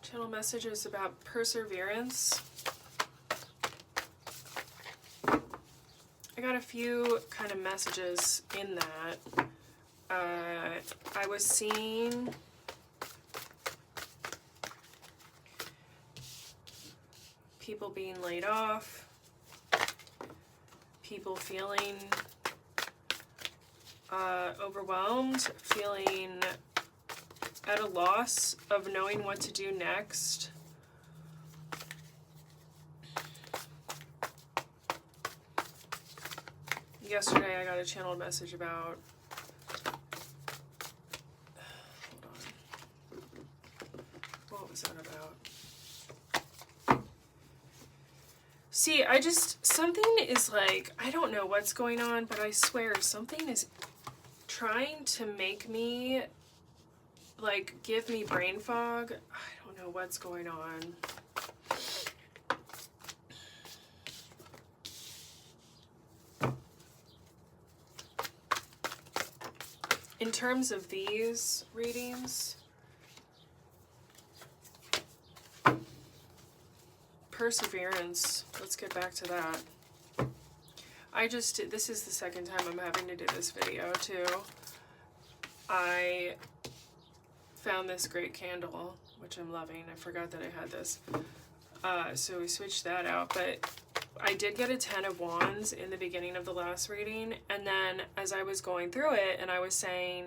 Channel messages about perseverance. I got a few kind of messages in that. I was seeing people being laid off, people feeling overwhelmed, feeling at a loss of knowing what to do next. Yesterday I got a channeled message about, hold on, what was that about? See, something is like, I don't know what's going on, but I swear something is trying to make me, like, give me brain fog. I don't know what's going on. In terms of these readings, perseverance, let's get back to that. This is the second time I'm having to do this video too. I found this great candle, which I'm loving. I forgot that I had this. So we switched that out, but I did get a 10 of Wands in the beginning of the last reading, and then as I was going through it and I was saying,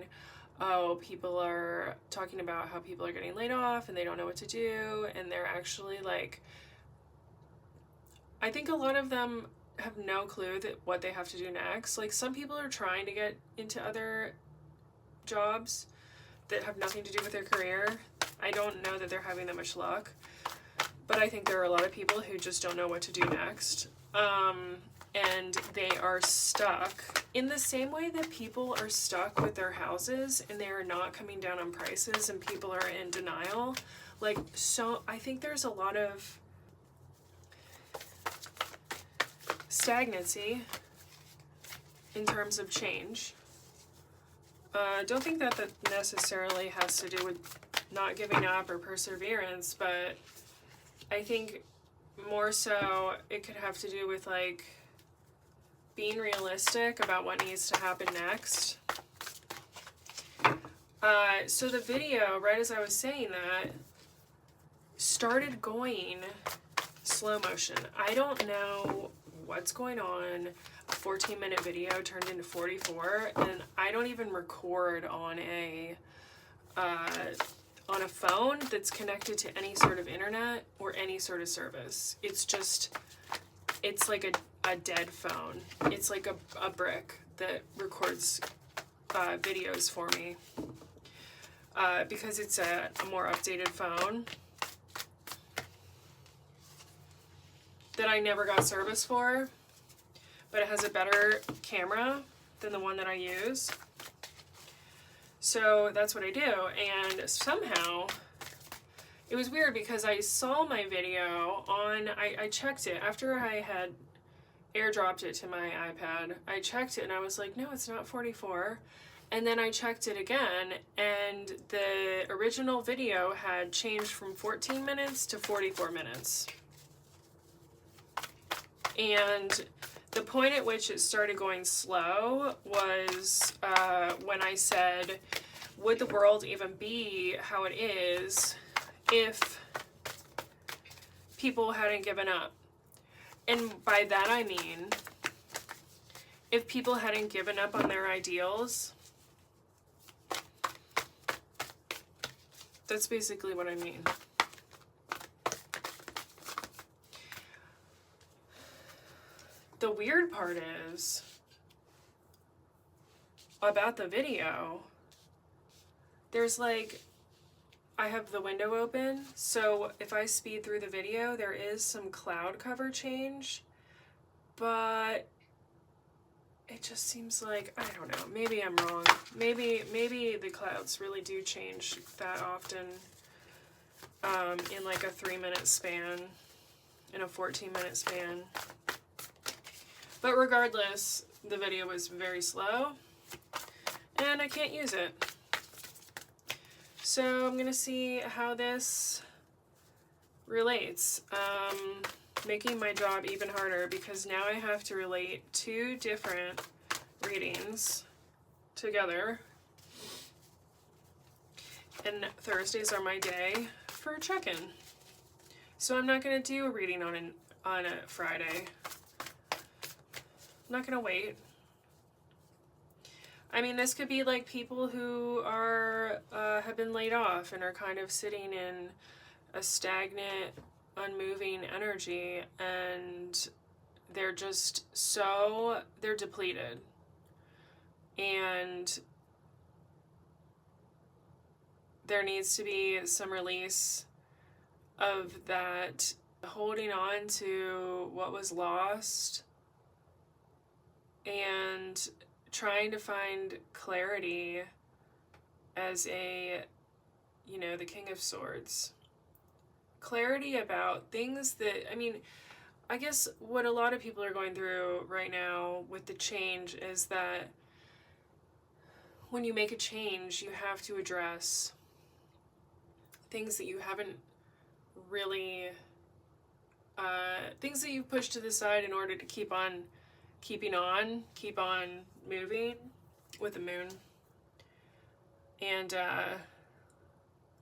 oh, people are talking about how people are getting laid off and they don't know what to do, and they're actually like, I think a lot of them have no clue that what they have to do next. Like, some people are trying to get into other jobs that have nothing to do with their career. I don't know that they're having that much luck, but I think there are a lot of people who just don't know what to do next. And they are stuck in the same way that people are stuck with their houses and they are not coming down on prices and people are in denial. Like, so I think there's a lot of stagnancy in terms of change. Don't think that necessarily has to do with not giving up or perseverance, but I think more so it could have to do with, like, being realistic about what needs to happen next. So the video, right as I was saying that, started going slow motion. I don't know what's going on. A 14-minute video turned into 44, and I don't even record on a phone that's connected to any sort of internet or any sort of service. It's like a dead phone. It's like a brick that records videos for me because it's a more updated phone that I never got service for, but it has a better camera than the one that I use. So that's what I do, and somehow it was weird because I saw my video on, I checked it after I had airdropped it to my iPad. I checked it and I was like, no, it's not 44. And then I checked it again, and the original video had changed from 14 minutes to 44 minutes. And the point at which it started going slow was when I said, would the world even be how it is if people hadn't given up? And by that I mean, if people hadn't given up on their ideals. That's basically what I mean. The weird part is, about the video, there's like, I have the window open, so if I speed through the video, there is some cloud cover change, but it just seems like, I don't know, maybe I'm wrong. Maybe the clouds really do change that often in like a 3-minute span, in a 14-minute span. But regardless, the video was very slow, and I can't use it. So I'm gonna see how this relates. Making my job even harder because now I have to relate 2 different readings together. And Thursdays are my day for a check-in. So I'm not going to do a reading on a Friday. I'm not going to wait. I mean, this could be like people who are have been laid off and are kind of sitting in a stagnant, unmoving energy, and they're just they're depleted. And there needs to be some release of that, holding on to what was lost and trying to find clarity as the King of Swords. Clarity about things that, I mean, I guess what a lot of people are going through right now with the change is that when you make a change, you have to address things that you haven't really, things that you've pushed to the side in order to keep on moving with the moon. And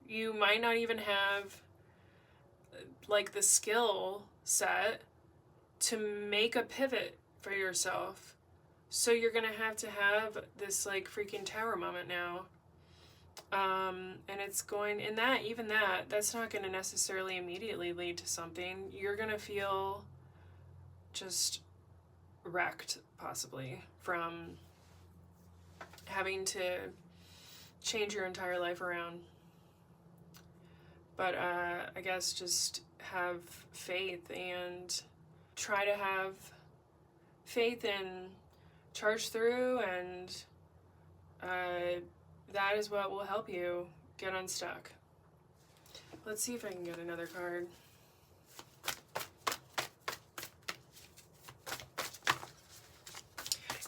you might not even have like the skill set to make a pivot for yourself. So you're gonna have this like freaking tower moment now. And it's going in that's not gonna necessarily immediately lead to something. You're gonna feel just wrecked, possibly, from having to change your entire life around. But I guess just have faith and try to have faith and charge through, and that is what will help you get unstuck. Let's see if I can get another card.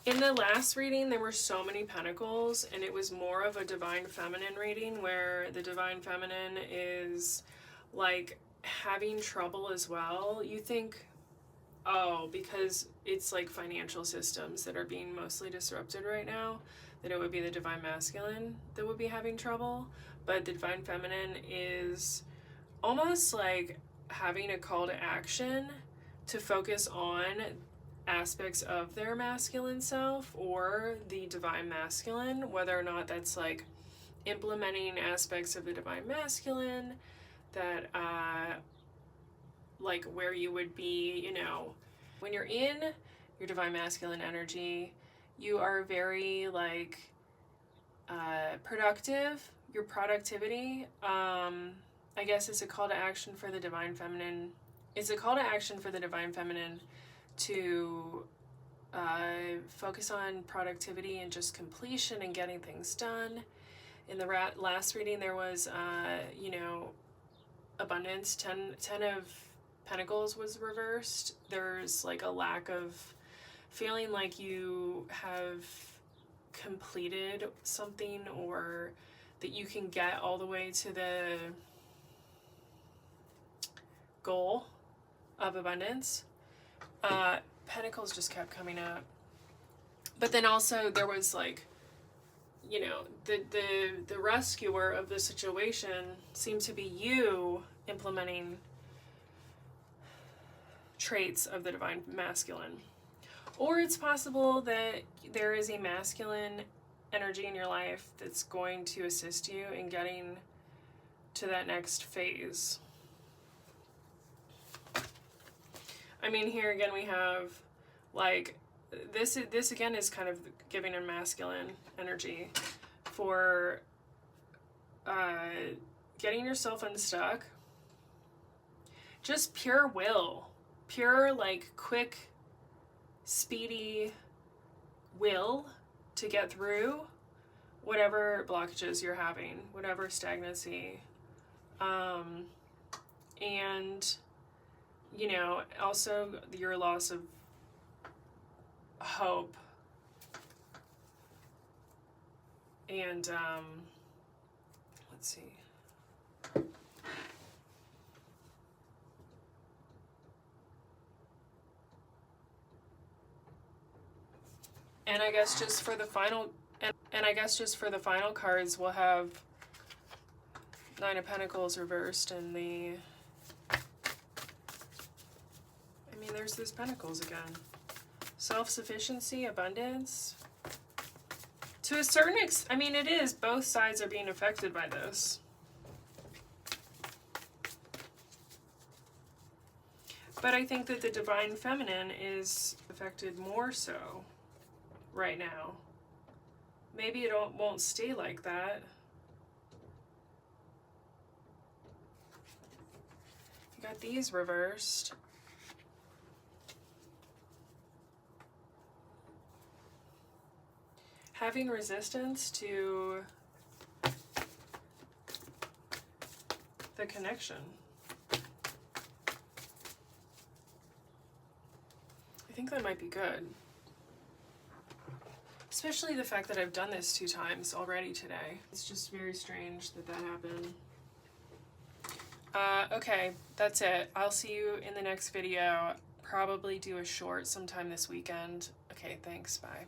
In the last reading, there were so many pentacles, and it was more of a divine feminine reading, where the divine feminine is like having trouble as well. You think, oh, because it's like financial systems that are being mostly disrupted right now, that it would be the divine masculine that would be having trouble. But the divine feminine is almost like having a call to action to focus on aspects of their masculine self or the divine masculine, whether or not that's like implementing aspects of the divine masculine that like where you would be, when you're in your divine masculine energy, you are very like productive. Your productivity, I guess it's a call to action for the divine feminine. It's a call to action for the divine feminine to focus on productivity and just completion and getting things done. In the last reading, there was, abundance. 10 of Pentacles was reversed. There's like a lack of feeling like you have completed something, or that you can get all the way to the goal of abundance. Pentacles just kept coming up. But then also there was like, the rescuer of the situation seemed to be you implementing traits of the divine masculine. Or it's possible that there is a masculine energy in your life that's going to assist you in getting to that next phase. I mean, here again we have like this again is kind of giving a masculine energy for getting yourself unstuck. Just pure will, pure like quick, speedy will to get through whatever blockages you're having, whatever stagnancy, and also your loss of hope, and let's see. And I guess just for the final, and I guess just for the final cards, we'll have Nine of Pentacles reversed and the, I mean, there's those Pentacles again. Self-sufficiency, abundance. To a certain extent, I mean, it is. Both sides are being affected by this. But I think that the Divine Feminine is affected more so right now. Maybe it won't stay like that. You got these reversed. Having resistance to the connection. I think that might be good. Especially the fact that I've done this 2 times already today. It's just very strange that that happened. Okay, that's it. I'll see you in the next video. Probably do a short sometime this weekend. Okay, thanks, bye.